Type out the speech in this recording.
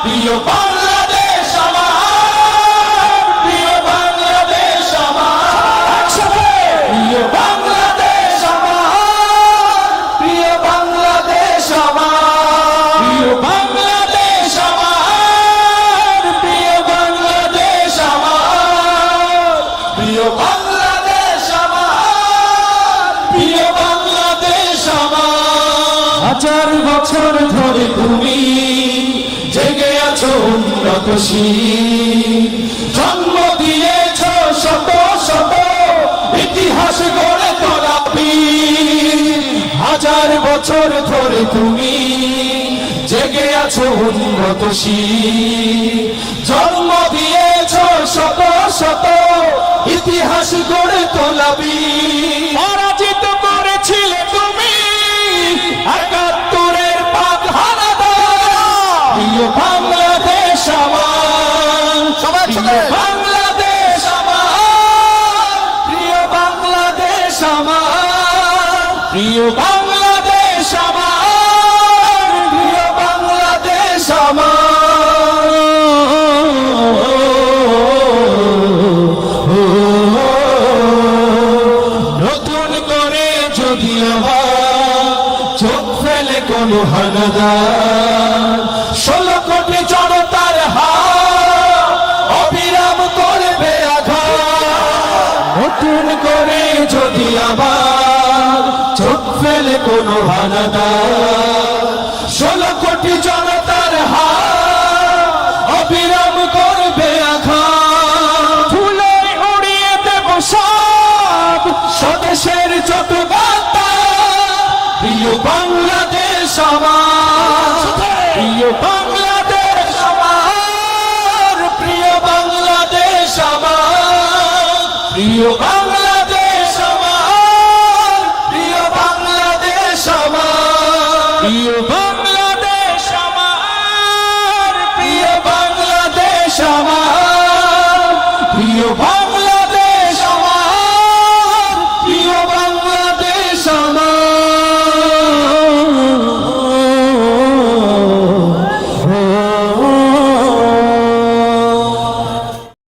প্রিয় বাংলাদেশ আমার, প্রিয় বাংলাদেশ আমার, প্রিয় বাংলাদেশ আমার, প্রিয় বাংলাদেশ আমার, প্রিয় বাংলাদেশ আমার, প্রিয় বাংলাদেশ আমার, প্রিয় বাংলাদেশ আমার, প্রিয় বাংলাদেশ আমার। হাজার বছর ধরে তুমি জেগে আছো উন্নতশীল, জন্ম দিয়েছ শত শত ইতিহাস গড়ে তোলা বীর। হাজার বছর ধরে তুমি জেগে আছো উন্নতশীল, জন্ম দিয়েছ শত শত ইতিহাস গড়ে তোলা বীর। পরাজিত করেছিলে তুমি একাত্তরের পাক হানাদার। প্রিয় বাংলাদেশ আমার, প্রিয় বাংলাদেশ আমার, প্রিয় বাংলাদেশ আমার, প্রিয় বাংলাদেশ আমার, প্রিয় বাংলাদেশ আমার। নতুন করে যদি আবার চোখ ফেলে কোন হানাদার, 16 কোটি জনতার হাত অবিরাম করবে আঘাত। নতুন করে যদি আবার চোখ ফেলে কোন হানাদার, 16 কোটি জনতার হাত অবিরাম করবে আঘাত। ফুলে উড়িয়ে দেব সব স্বদেশের যত গাথা। প্রিয় বাংলাদেশ আমার, প্রিয় বাংলাদেশ আমার, প্রিয় বাংলাদেশ আমার, প্রিয় বাংলাদেশ আমার, প্রিয় বাংলাদেশ আমার, প্রিয় বাংলাদেশ আমার, প্রিয় বাংলাদেশ আমার, প্রিয়